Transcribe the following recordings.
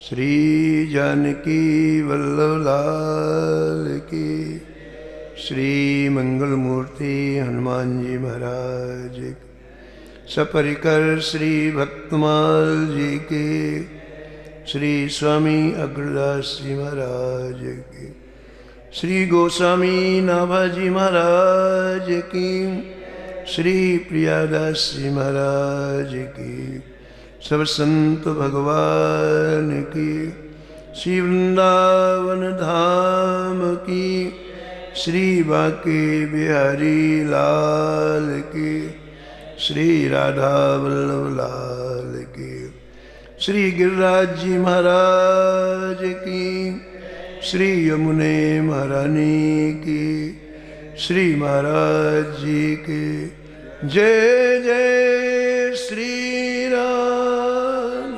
श्री जानकी वल्लभ लाल की। श्री मंगल मूर्ति हनुमान जी महाराज की। सपरिकर श्री भक्तमाल जी के। श्री स्वामी अग्रदास जी महाराज की। श्री गोस्वामी नाभाजी महाराज की। श्री प्रियादास जी महाराज की। सब संत भगवान की। श्री वृंदावन धाम की। श्री बांके बिहारी लाल की। श्री राधा वल्लभ लाल की। श्री गिरिराज जी महाराज की। श्री यमुने महारानी की। श्री महाराज जी के। जय जय श्री राम।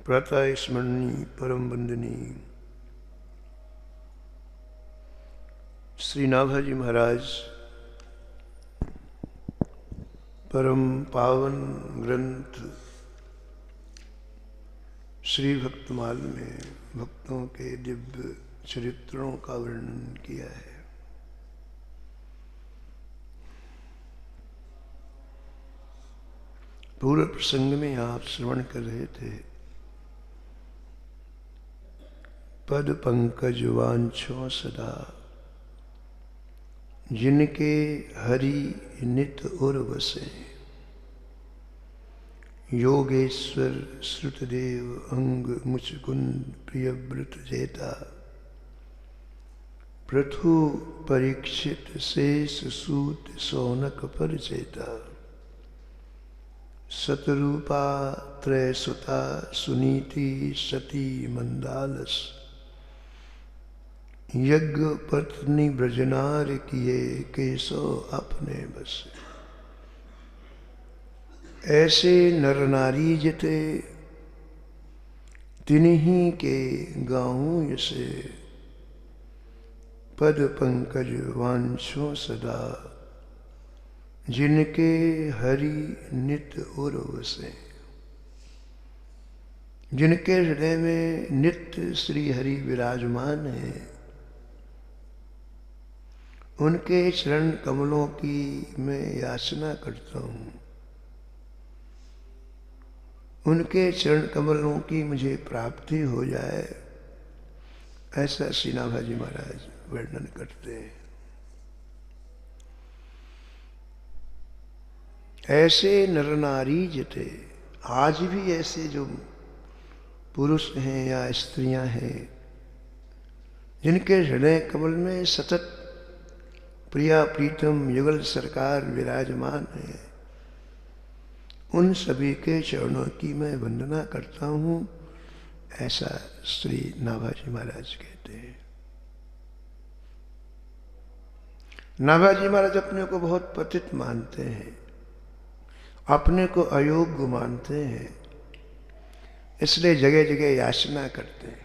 प्रातः स्मरणीय परम वंदनीय श्री नाभाजी महाराज परम पावन ग्रंथ श्री भक्तमाल में भक्तों के दिव्य चरित्रों का वर्णन किया है। पूर्व प्रसंग में आप श्रवण कर रहे थे। पद पंकज वांछो सदा, जिनके हरि नित उर बसे। योगेश्वर श्रुतदेव अंग मुचकुंद प्रिय व्रत जेता। पृथु परीक्षित शेष सूत सौनक पर चेता। सतरूपा त्रयसुता सुनीति सती मंदालस। यज्ञ पत्नी ब्रजनार किए केसो अपने बस। ऐसे नर नारी जिते तिन्हीं के गाऊं यसे। पद पंकज वांछो सदा, जिनके हरि नित उर बसे। जिनके हृदय में नित्य श्री हरि विराजमान है, उनके चरण कमलों की मैं याचना करता हूँ। उनके चरण कमलों की मुझे प्राप्ति हो जाए, ऐसा श्री नाभाजी महाराज वर्णन करते हैं। ऐसे नर नारी जिते, आज भी ऐसे जो पुरुष हैं या स्त्रियां हैं, जिनके हृदय कमल में सतत प्रिया प्रीतम युगल सरकार विराजमान है, उन सभी के चरणों की मैं वंदना करता हूँ, ऐसा श्री नाभाजी महाराज कहते हैं। नाभाजी महाराज अपने को बहुत पतित मानते हैं, अपने को अयोग्य मानते हैं, इसलिए जगह जगह याचना करते हैं।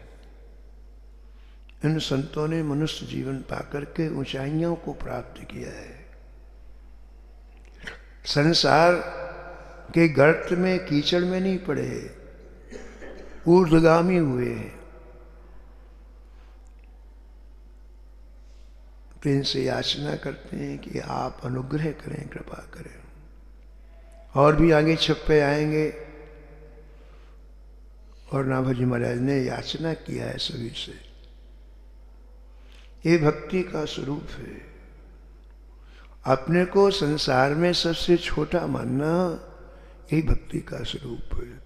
इन संतों ने मनुष्य जीवन पाकर के ऊंचाइयों को प्राप्त किया है। संसार के गर्त में कीचड़ में नहीं पड़े, ऊर्ध्वगामी हुए हैं। तो इनसे याचना करते हैं कि आप अनुग्रह करें, कृपा करें। और भी आगे छप्पे आएंगे। और नाभाजी महाराज ने याचना किया है सभी से। ये भक्ति का स्वरूप है। अपने को संसार में सबसे छोटा मानना, यही भक्ति का स्वरूप है।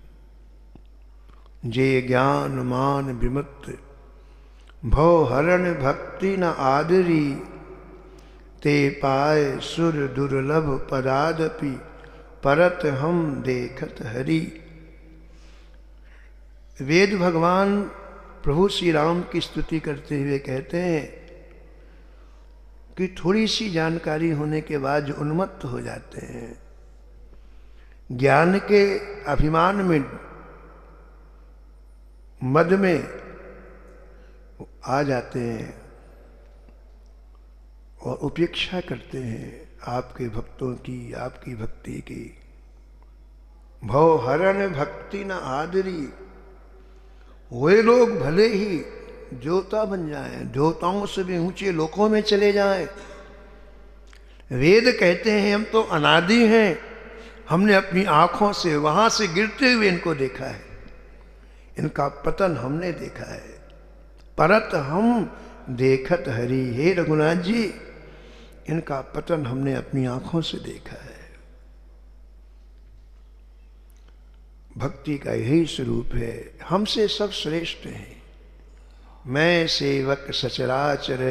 जे ज्ञान मान विमुक्त, भव हरण भक्ति न आदरी। ते पाए सुर दुर्लभ पदादपि, परत हम देखत हरि। वेद भगवान प्रभु श्री राम की स्तुति करते हुए कहते हैं कि थोड़ी सी जानकारी होने के बाद जो उन्मत्त हो जाते हैं, ज्ञान के अभिमान में, मद में आ जाते हैं और उपेक्षा करते हैं, आपके भक्तों की, आपकी भक्ति की। भव हरण भक्ति न आदरी, वे लोग भले ही देवता बन जाएं, देवताओं से भी ऊंचे लोकों में चले जाएं। वेद कहते हैं हम तो अनादि हैं, हमने अपनी आंखों से वहां से गिरते हुए इनको देखा है, इनका पतन हमने देखा है। परत हम देखत हरि, हे रघुनाथ जी, इनका पतन हमने अपनी आंखों से देखा है। भक्ति का यही स्वरूप है, हमसे सब श्रेष्ठ हैं। मैं सेवक सचराचर,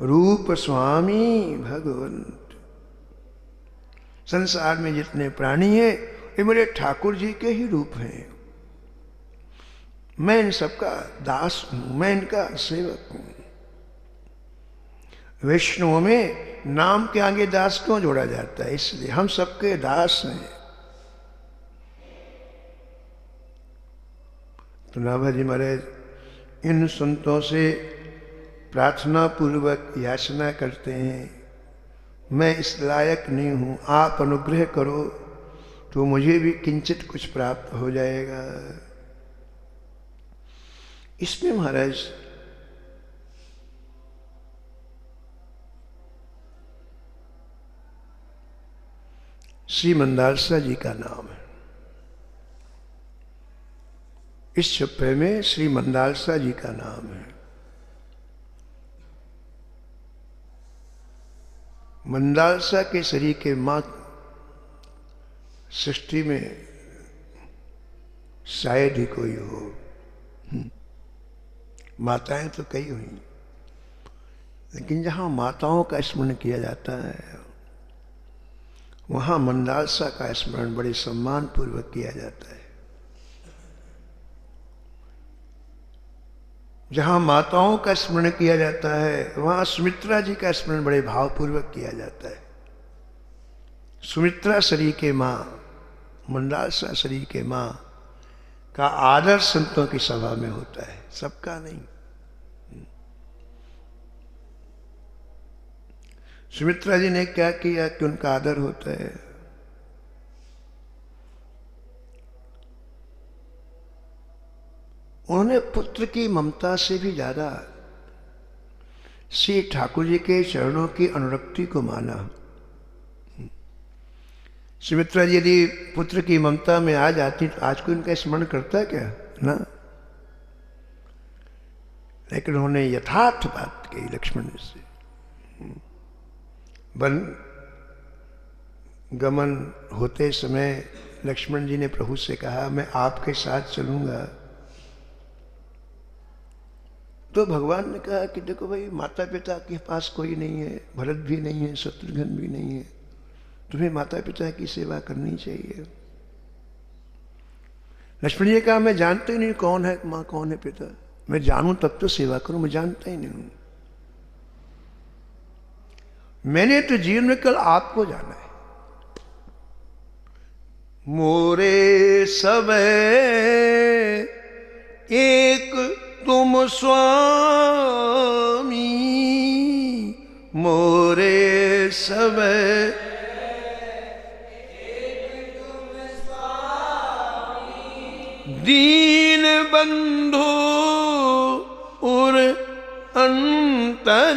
रूप स्वामी भगवंत। संसार में जितने प्राणी हैं ये मेरे ठाकुर जी के ही रूप हैं। मैं इन सबका दास हूं, मैं इनका सेवक हूं। वैष्णव में नाम के आगे दास क्यों जोड़ा जाता है? इसलिए हम सबके दास हैं। तो नाभाजी महाराज इन संतों से प्रार्थना पूर्वक याचना करते हैं, मैं इस लायक नहीं हूं, आप अनुग्रह करो तो मुझे भी किंचित कुछ प्राप्त हो जाएगा। इसमें महाराज श्री मंदालसा जी का नाम है। इस छप्पे में श्री मंदालसा जी का नाम है। मंदालसा के शरीर के मां सृष्टि में शायद ही कोई हो। माताएं तो कई हुई, लेकिन जहां माताओं का स्मरण किया जाता है वहां मंदालसा का स्मरण बड़े सम्मान पूर्वक किया जाता है। जहां माताओं का स्मरण किया जाता है वहां सुमित्रा जी का स्मरण बड़े भावपूर्वक किया जाता है। सुमित्रा शरीर के मां, मंदालसा शरीर के मां का आदर संतों की सभा में होता है, सबका नहीं। सुमित्रा जी ने क्या किया कि उनका आदर होता है? उन्होंने पुत्र की ममता से भी ज्यादा श्री ठाकुर जी के चरणों की अनुरक्ति को माना। सुमित्रा जी यदि पुत्र की ममता में आ जाती तो आज कोई उनका स्मरण करता है क्या? ना। लेकिन उन्होंने यथार्थ बात कही लक्ष्मण से। वन गमन होते समय लक्ष्मण जी ने प्रभु से कहा, मैं आपके साथ चलूंगा। तो भगवान ने कहा कि देखो भाई, माता पिता के पास कोई नहीं है, भरत भी नहीं है, शत्रुघ्न भी नहीं है, तुम्हें माता पिता की सेवा करनी चाहिए। लक्ष्मण जी ने कहा, मैं जानता ही नहीं कौन है माँ कौन है पिता, मैं जानूं तब तो सेवा करूं, मैं जानता ही नहीं हूं। मैंने तो जीवन में कल आपको जाना है। मोरे सब एक तुम स्वामी, मोरे सब दीन बंधु उर अंतर्यामी,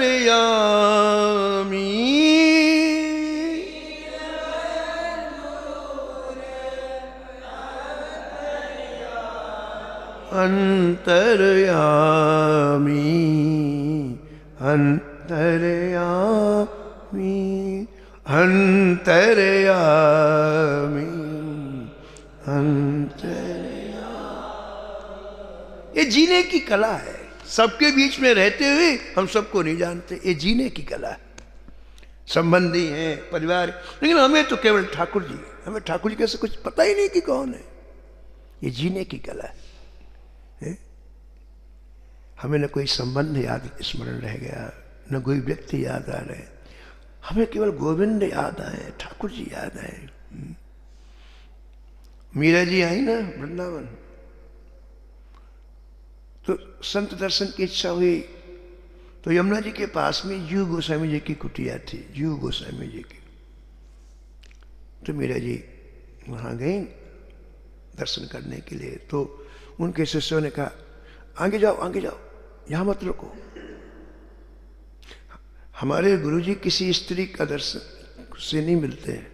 अंतर्यामी, अंतर्यामी, अंतर्यामी, अंतर्यामी। ये जीने की कला है। सबके बीच में रहते हुए हम सबको नहीं जानते, ये जीने की कला है। संबंधी हैं, परिवार, लेकिन हमें तो केवल ठाकुर जी, हमें ठाकुर जी कैसे कुछ पता ही नहीं कि कौन है। ये जीने की कला है। हमें न कोई संबंध याद स्मरण रह गया, न कोई व्यक्ति याद आ रहे, हमें केवल गोविंद याद आए, ठाकुर जी याद आए। मीरा जी आई ना वृंदावन, तो संत दर्शन की इच्छा हुई, तो यमुना जी के पास में जीव गोस्वामी जी की कुटिया थी, जीव गोस्वामी जी की। तो मीरा जी वहाँ गई दर्शन करने के लिए। तो उनके शिष्यों ने कहा आगे जाओ आगे जाओ, यहाँ मत रुको, हमारे गुरुजी किसी स्त्री का दर्शन से नहीं मिलते हैं,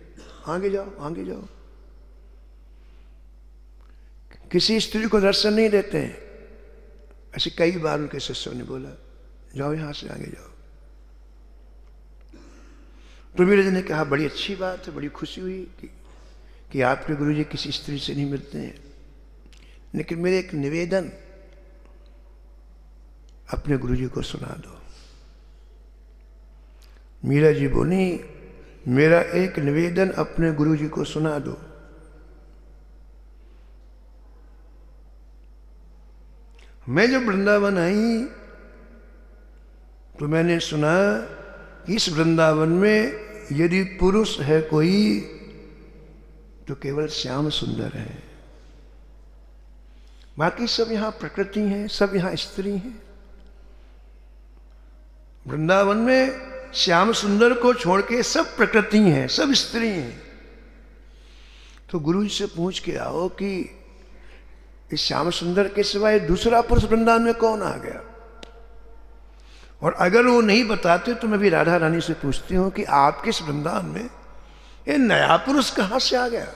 आगे जाओ आगे जाओ। किसी स्त्री को दर्शन नहीं देते हैं। ऐसे कई बार उनके शिष्यों ने बोला जाओ यहां से आगे जाओ। तो मीरा जी ने कहा बड़ी अच्छी बात है, बड़ी खुशी हुई कि आपके गुरुजी किसी स्त्री से नहीं मिलते हैं, लेकिन मेरे एक निवेदन अपने गुरुजी को सुना दो। मीरा जी बोली मेरा एक निवेदन अपने गुरुजी को सुना दो। मैं जब वृंदावन आई तो मैंने सुना कि इस वृंदावन में यदि पुरुष है कोई तो केवल श्याम सुंदर है, बाकी सब यहां प्रकृति है, सब यहां स्त्री हैं। वृंदावन में श्याम सुंदर को छोड़ के सब प्रकृति हैं, सब स्त्री हैं। तो गुरु जी से पूछ के आओ कि इस श्याम सुंदर के सिवाय दूसरा पुरुष वृंदावन में कौन आ गया। और अगर वो नहीं बताते तो मैं भी राधा रानी से पूछती हूं कि आपके इस वृंदावन में ये नया पुरुष कहां से आ गया।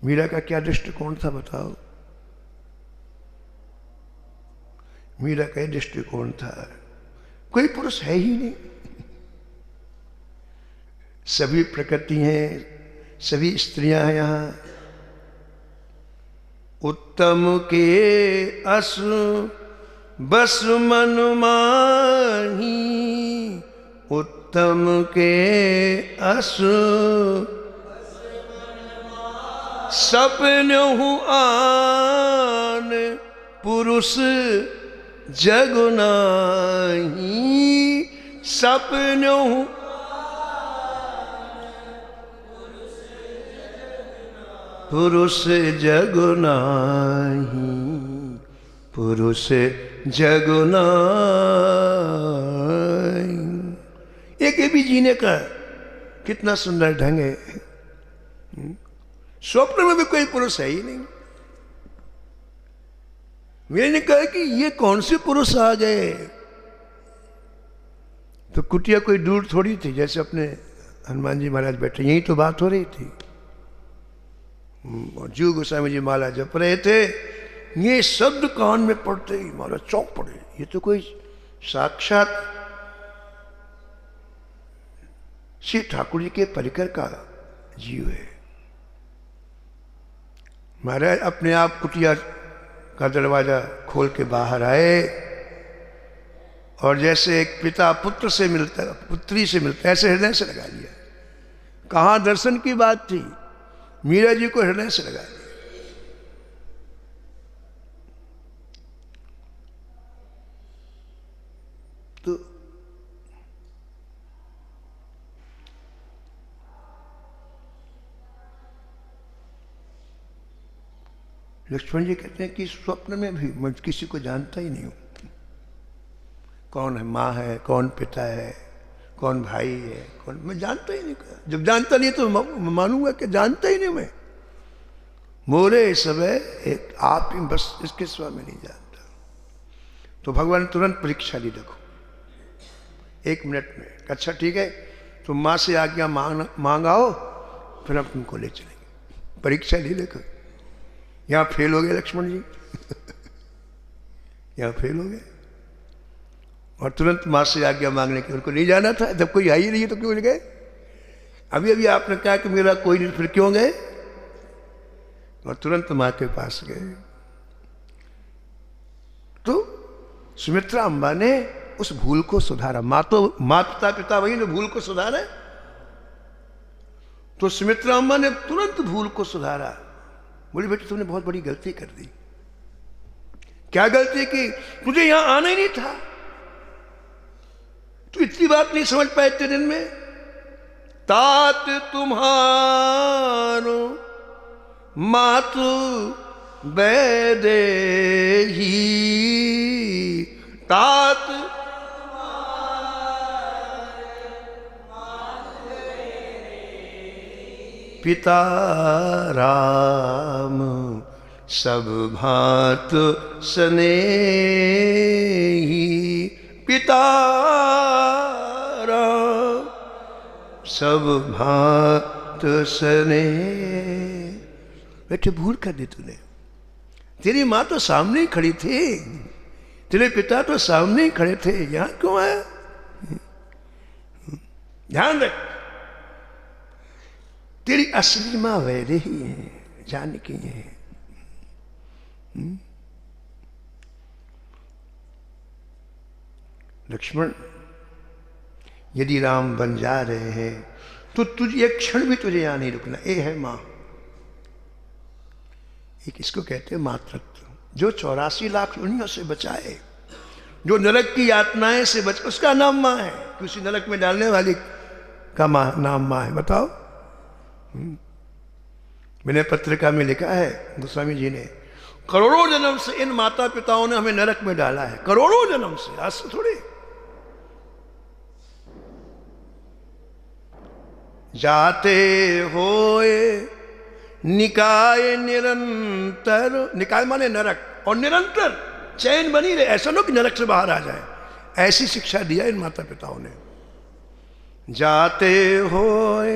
मीरा का क्या दृष्टिकोण था बताओ। मीरा का दृष्टिकोण था कोई पुरुष है ही नहीं, सभी प्रकृति हैं, सभी स्त्रियां हैं यहां। उत्तम के अस बस मन माही, उत्तम के अस सपन्यहु आन पुरुष जग नाही, सपन्यहु पुरुष जग नाही, पुरुष जग नाही। एक ये भी जीने का कितना सुंदर ढंग है। स्वप्न में भी कोई पुरुष है ही नहीं। मैंने कहा कि ये कौन से पुरुष आ गए। तो कुटिया कोई दूर थोड़ी थी, जैसे अपने हनुमान जी महाराज बैठे यही तो बात हो रही थी। और जीव गोस्वामी जी माला जप रहे थे, ये शब्द कान में पड़ते ही माला चौंक पड़े, ये तो कोई साक्षात श्री ठाकुर जी के परिकर का जीव है। महाराज अपने आप कुटिया का दरवाजा खोल के बाहर आए और जैसे एक पिता पुत्र से मिलता, पुत्री से मिलता, ऐसे हृदय से लगा लिया। कहाँ दर्शन की बात थी, मीरा जी को हृदय से लगा लिया। तो लक्ष्मण जी कहते हैं कि स्वप्न में भी मैं किसी को जानता ही नहीं हूं, कौन है माँ है, कौन पिता है, कौन भाई है, कौन, मैं जानता ही नहीं। जब जानता नहीं तो मानूंगा कि जानता ही नहीं मैं। मोरे सब एक आप ही बस, इसके सिवा में नहीं जानता। तो भगवान तुरंत परीक्षा ली, देखो 1 मिनट में। अच्छा ठीक है, तुम माँ से आज्ञा मांगाओ, फिर हम तुमको ले चलेंगे। परीक्षा ली, देखो यहां फेल हो गए लक्ष्मण जी यहां फेल हो गए। और तुरंत माँ से आज्ञा मांगने के, उनको नहीं जाना था, जब कोई आई नहीं तो क्यों गए। अभी अभी आपने कहा कि मेरा कोई नहीं, फिर क्यों गए। और तुरंत माँ के पास गए। तो सुमित्रा अम्बा ने उस भूल को सुधारा। माता पिता वही ने भूल को सुधारा। तो सुमित्रा अम्बा ने तुरंत भूल को सुधारा। बोली बेटी तुमने बहुत बड़ी गलती कर दी। क्या गलती की, तुझे यहां आना ही नहीं था। तू इतनी बात नहीं समझ पाए इतने दिन में। तात तुम्हारो मातु वैदेही, तात पिता राम सब भांत स्नेही, पिता राम सब भांत स्नेही। बेटे भूल कर दी तूने, तेरी माँ तो सामने ही खड़ी थी, तेरे पिता तो सामने ही खड़े थे, यहां क्यों आया? ध्यान रख, तेरी असली माँ वैदेही है, जानकी है। लक्ष्मण, यदि राम बन जा रहे हैं तो तुझे एक क्षण भी तुझे यहां नहीं रुकना। ये है मां, एक इसको कहते हैं मातृत्व, जो 84 लाख योनियों से बचाए, जो नरक की यातनाएं से बच, उसका नाम मां है। किसी नरक में डालने वाली का नाम मां है, बताओ। मैंने पत्रिका में लिखा है, गोस्वामी जी ने, करोड़ों जन्म से इन माता पिताओं ने हमें नरक में डाला है, करोड़ों जन्म से, आज से थोड़ी। जाते होए निकाय निरंतर, निकाय माने नरक, और निरंतर चैन बनी रहे, ऐसा नो कि नरक से बाहर आ जाए, ऐसी शिक्षा दिया इन माता पिताओं ने। जाते होए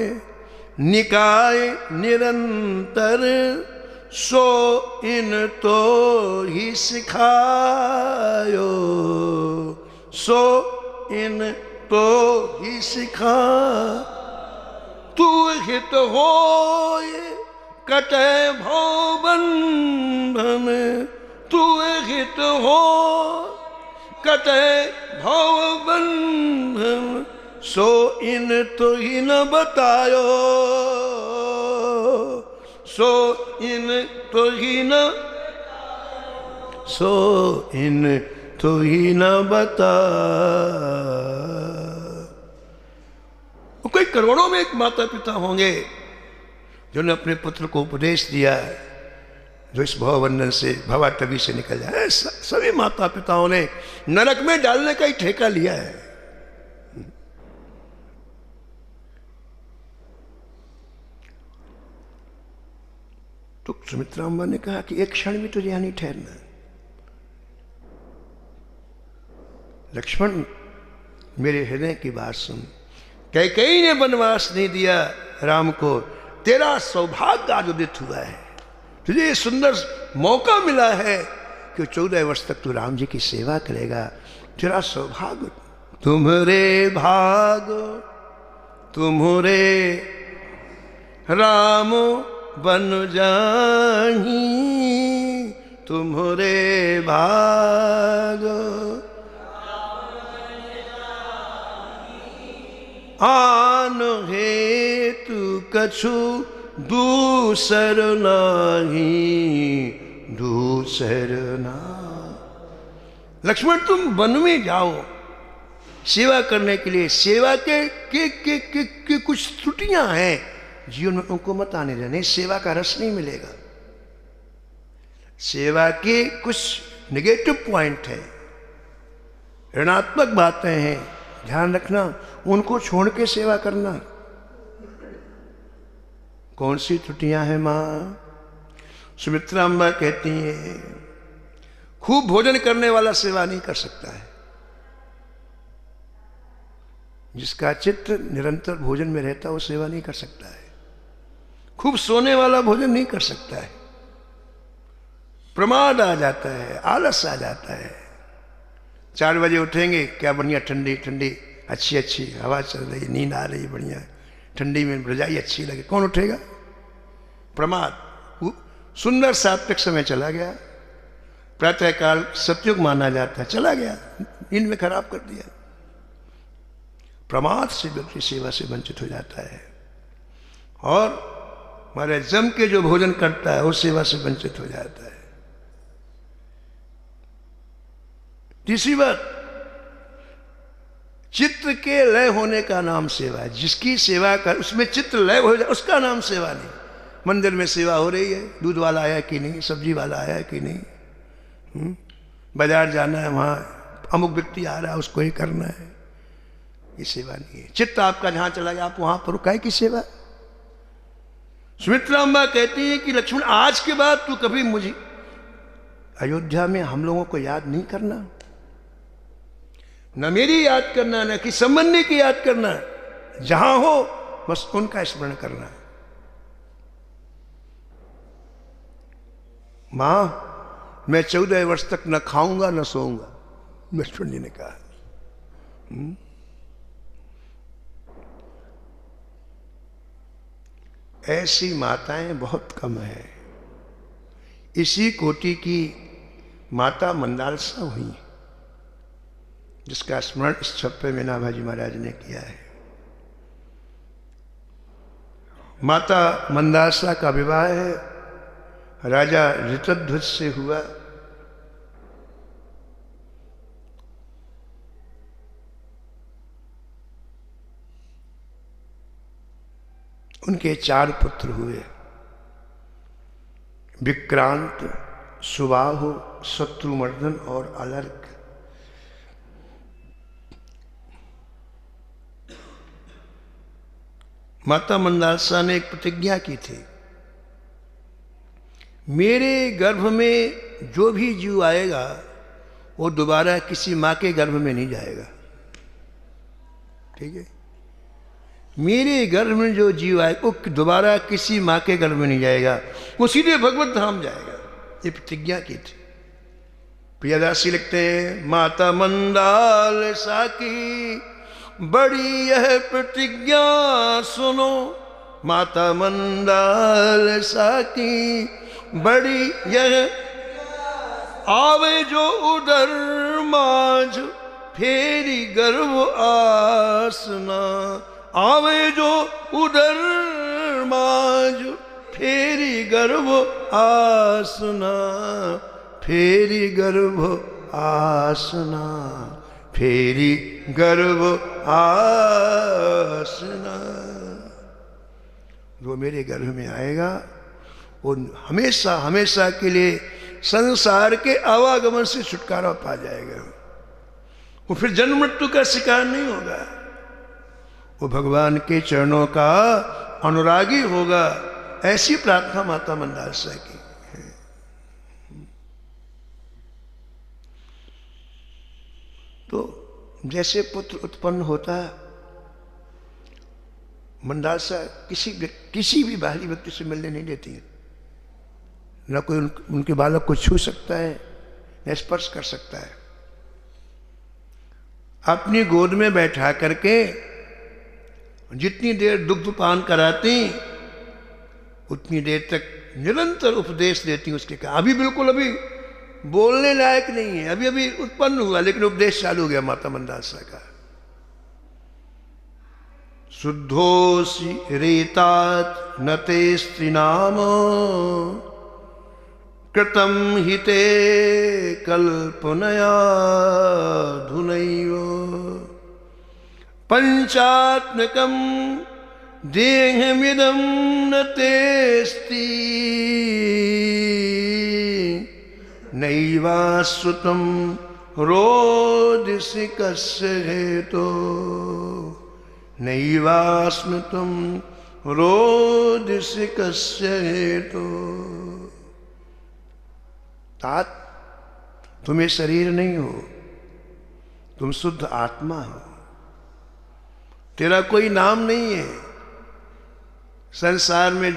निकाय निरंतर, सो इन तो ही सिखायो, सो इन तो ही सिखा। तू हित होए कटे भव बंधन, तू हित हो कटे भव बंधन, सो इन तो ही न बतायो, सो इन तो ही न, सो इन तो ही न बता। कोई करोड़ों में एक माता पिता होंगे जिन्होंने अपने पुत्र को उपदेश दिया, जो इस भवबंधन से, भवाटवी से निकल जाए। सभी माता पिताओं ने नरक में डालने का ही ठेका लिया है। तो सुमित्रा अम्मा ने कहा कि एक क्षण भी तुझे यहां नहीं ठहरना। लक्ष्मण, मेरे हृदय की बात सुन, कैकेयी ने वनवास नहीं दिया राम को, तेरा सौभाग्य आज उदित हुआ है, तुझे सुंदर मौका मिला है कि 14 वर्ष तक तू राम जी की सेवा करेगा, तेरा सौभाग्य। तुम्हारे भाग तुम्हारे राम बन जाही, तुम्हारे भाग आन हेतु कछु दूसर नाही, दूसर ना। लक्ष्मण, तुम वन में जाओ सेवा करने के लिए, सेवा के कुछ त्रुटियां हैं जीवन में, उनको मत आने देना, सेवा का रस नहीं मिलेगा। सेवा के कुछ नेगेटिव पॉइंट है, ऋणात्मक बातें हैं, ध्यान रखना, उनको छोड़ के सेवा करना। कौन सी त्रुटियां हैं मां? सुमित्रा अम्मा कहती हैं, खूब भोजन करने वाला सेवा नहीं कर सकता है, जिसका चित्त निरंतर भोजन में रहता है वो सेवा नहीं कर सकता है। खूब सोने वाला भोजन नहीं कर सकता है, प्रमाद आ जाता है, आलस आ जाता है। 4 बजे उठेंगे, क्या बढ़िया ठंडी ठंडी अच्छी अच्छी हवा चल रही, नींद आ रही बढ़िया, ठंडी में रजाई अच्छी लगे, कौन उठेगा? प्रमाद। सुंदर सात्विक समय चला गया, प्रातःकाल सतयुग माना जाता है, चला गया, नींद में खराब कर दिया। प्रमाद से व्यक्ति सेवा से वंचित हो जाता है, और हमारे जम के जो भोजन करता है वो सेवा से वंचित हो जाता है। तीसरी बात, चित्त के लय होने का नाम सेवा है। जिसकी सेवा कर उसमें चित्त लय हो जाए उसका नाम सेवा नहीं। मंदिर में सेवा हो रही है, दूध वाला आया कि नहीं, सब्जी वाला आया कि नहीं, बाजार जाना है, वहाँ अमुक व्यक्ति आ रहा है उसको ही करना है, ये सेवा नहीं है। चित्त आपका जहाँ चला गया आप वहाँ पर, काय की सेवा? सुमित्रा अम्बा कहती है कि लक्ष्मण आज के बाद तू कभी मुझे अयोध्या में हम लोगों को याद नहीं करना, न मेरी याद करना, न किसी संबंधी की याद करना, जहां हो बस उनका स्मरण करना। मां मैं 14 वर्ष तक न खाऊंगा न सोऊंगा, लक्ष्मण जी ने कहा। ऐसी माताएं बहुत कम है। इसी कोटि की माता मंदालसा हुई, जिसका स्मरण इस छप्पे में नाभाजी महाराज ने किया है। माता मंदालसा का विवाह है राजा ऋतध्वज से हुआ। उनके 4 पुत्र हुए, विक्रांत, सुबाहु, शत्रुमर्दन और अलर्क। माता मंदालसा ने एक प्रतिज्ञा की थी, मेरे गर्भ में जो भी जीव आएगा वो दोबारा किसी मां के गर्भ में नहीं जाएगा। ठीक है, मेरे गर्भ में जो जीव आए वो दोबारा किसी मां के गर्भ में नहीं जाएगा, वो सीधे भगवत धाम जाएगा। ये प्रतिज्ञा की थी। प्रियदासी लिखते हैं, माता मंदालसा की बड़ी यह प्रतिज्ञा सुनो, माता मंदालसा की बड़ी यह, आवे जो उदर मांझ फेरी गर्भ आसना, आवे जो उदर मांझ फेरी गर्भ आसना, फेरी गर्भ आसना, फेरी गर्भ आसना। जो मेरे गर्भ में आएगा वो हमेशा हमेशा के लिए संसार के आवागमन से छुटकारा पा जाएगा। वो फिर जन्म मृत्यु का शिकार नहीं होगा, वो भगवान के चरणों का अनुरागी होगा। ऐसी प्रार्थना माता मंदालसा की है। तो जैसे पुत्र उत्पन्न होता, मंदालसा किसी भी बाहरी व्यक्ति से मिलने नहीं देती है। न कोई उनके बालक को छू सकता है, न स्पर्श कर सकता है। अपनी गोद में बैठा करके जितनी देर दुग्ध पान कराती उतनी देर तक निरंतर उपदेश देती। उसके कहा अभी बिल्कुल अभी बोलने लायक नहीं है, अभी अभी उत्पन्न हुआ, लेकिन उपदेश चालू हो गया माता मंदालसा का। शुद्धोसि रेतात न ते स्त्रीनाम कृतं हिते कल्पनया धुनैव पंचात्मकं देहमिदं न तेस्ति नैवाश्रुतं रोदिसि कस्य हेतो, नैवास्मृतं रोदिसि कस्य हेतो। तात तुम्हें शरीर नहीं हो, तुम शुद्ध आत्मा हो। तेरा कोई नाम नहीं है। संसार में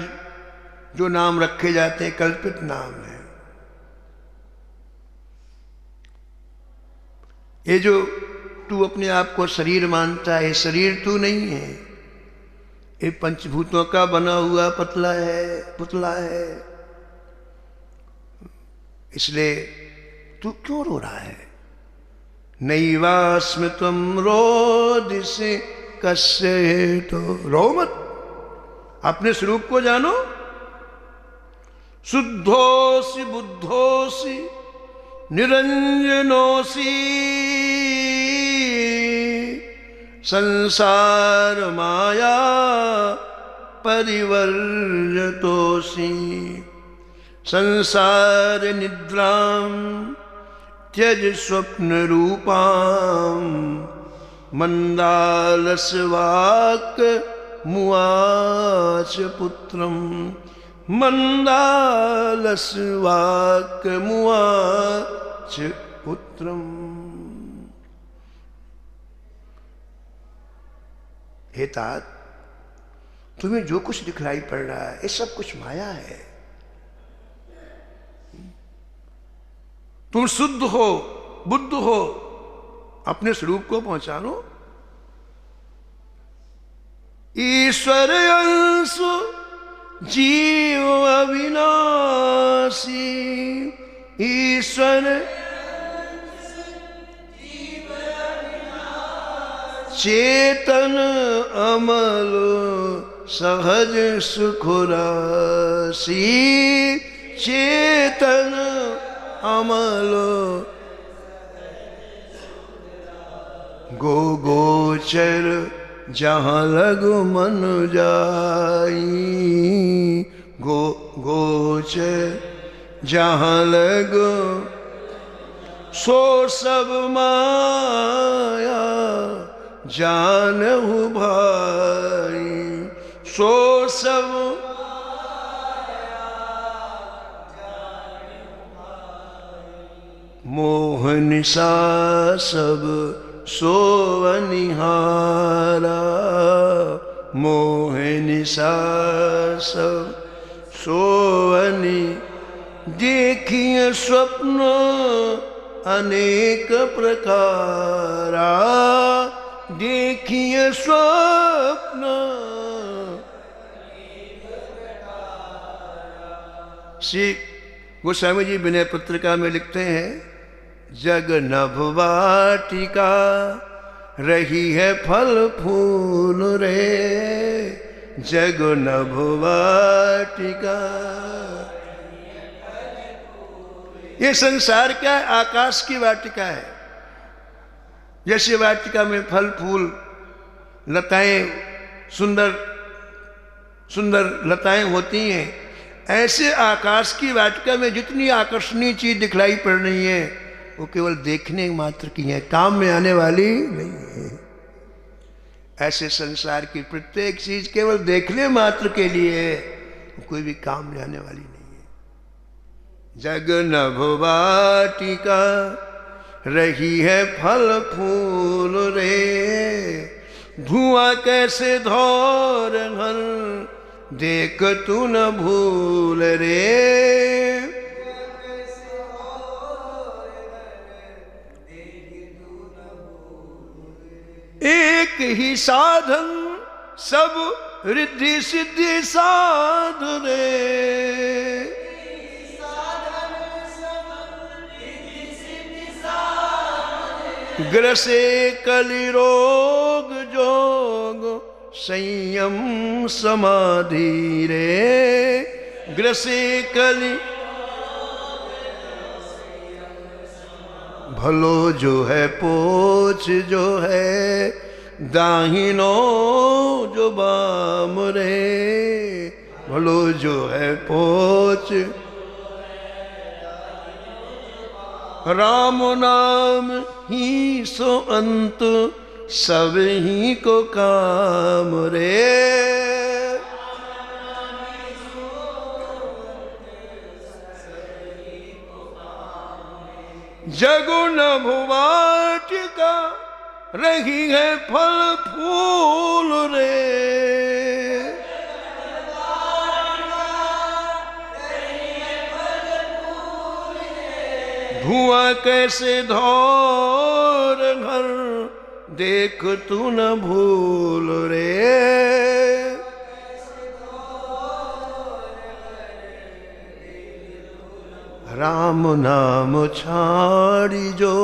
जो नाम रखे जाते हैं कल्पित नाम है। ये जो तू अपने आप को शरीर मानता है, शरीर तू नहीं है। ये पंचभूतों का बना हुआ पुतला है। इसलिए तू क्यों रो रहा है? नैवास्मृतं रोदिसि कस्य हेतो। रो मत, अपने स्वरूप को जानो। शुद्धोसि बुद्धोसि निरंजनोसि संसार माया परिवर्जतोसि संसार निद्रां त्यज स्वप्न रूपां मंदालस वाक् मुआच पुत्रम मंदालस्वाक मुआच पुत्रम। हे तात, तुम्हें जो कुछ दिखलाई पड़ रहा है ये सब कुछ माया है। तुम शुद्ध हो, बुद्ध हो, अपने स्वरूप को पहचानो। ईश्वर अंश जीव अविनाशी, ईश्वर चेतन अमल सहज सुखरासी, चेतन अमल गो गोचर जहाँ लगो मन जाई, गो गोचर जहाँ लगो सो सब माया जानहु भाई, सो सब मोह निशा सब सोवनिहारा, मोह निशा सब सोवनि। देखिए स्वप्न अनेक प्रकारा, देखिए स्वप्न। श्री गोस्वामी जी विनय पत्रिका में लिखते हैं, जग नभ वाटिका रही है फल फूल रे, जग नभ वाटिका। ये संसार क्या है? आकाश की वाटिका है। जैसे वाटिका में फल फूल लताएं, सुंदर सुंदर लताएं होती हैं, ऐसे आकाश की वाटिका में जितनी आकर्षणीय चीज दिखलाई पड़ रही है वो केवल देखने मात्र की है, काम में आने वाली नहीं है। ऐसे संसार की प्रत्येक चीज केवल देखने मात्र के लिए है, कोई भी काम में आने वाली नहीं है। जग नभ वाटिका रही है फल फूल रे, धुआं कैसे धौर घर देख तू न भूल रे। एक ही साधन सब रिद्धि सिद्धि साध रे, ग्रसे कलि रोग जोग संयम समाधि रे, ग्रसे कलि भलो जो है पोछ जो है दाहिनो जो बाम रे, भलो जो है पोछ। राम नाम ही सो अंत सब ही को काम रे, जगो नभ वाटिका रही है फल फूल रे, धुआं कैसे धौर घर देख तू न भूल रे। राम नाम छाड़ी जो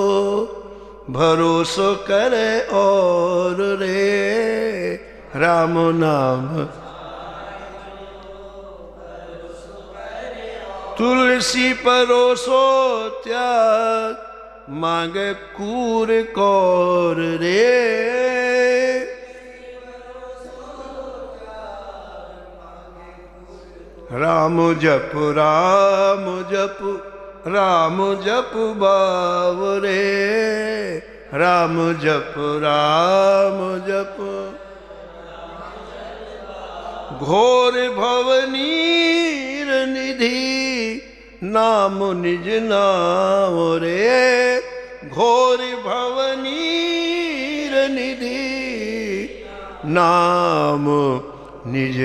भरोसो करे और रे, राम नाम तुलसी परोसो त्याग मांगे कूर कौर रे, राम जप राम जप राम जप बावरे, राम जप राम जप। घोर भवनीर निधि नाम निज नाम रे, घोर भवनीर निधि नाम निज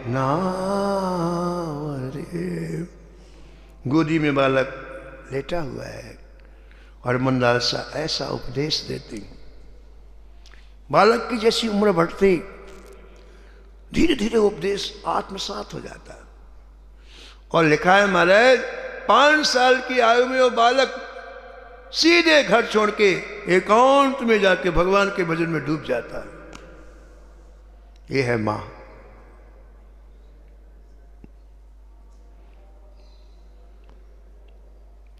नाम रे। गोदी में बालक लेटा हुआ है और मंदालसा ऐसा उपदेश देती। बालक की जैसी उम्र बढ़ती धीरे धीरे उपदेश आत्मसात हो जाता। और लिखा है महाराज 5 साल की आयु में वो बालक सीधे घर छोड़ के एकांत में जाके भगवान के भजन में डूब जाता है। ये है मां।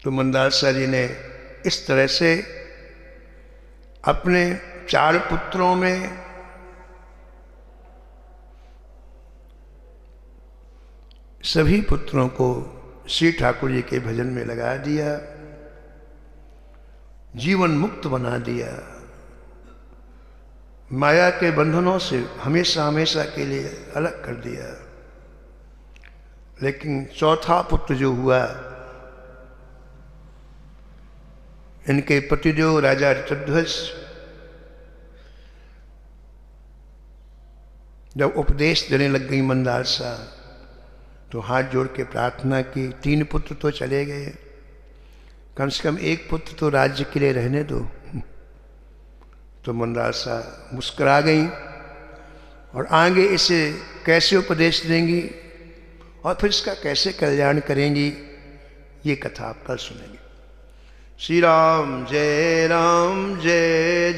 तो मंदालसा जी ने इस तरह से अपने 4 पुत्रों में सभी पुत्रों को श्री ठाकुर जी के भजन में लगा दिया, जीवन मुक्त बना दिया, माया के बंधनों से हमेशा हमेशा के लिए अलग कर दिया। लेकिन चौथा पुत्र जो हुआ, इनके पतिदेव राजा ऋतध्वज जब उपदेश देने लग गई मंदालसा, तो हाथ जोड़ के प्रार्थना की, 3 पुत्र तो चले गए, कम से कम 1 पुत्र तो राज्य के लिए रहने दो। तो मंदालसा मुस्कुरा गई और आगे इसे कैसे उपदेश देंगी और फिर इसका कैसे कल्याण करेंगी, ये कथा आप कल सुनेंगे। श्री राम जय जय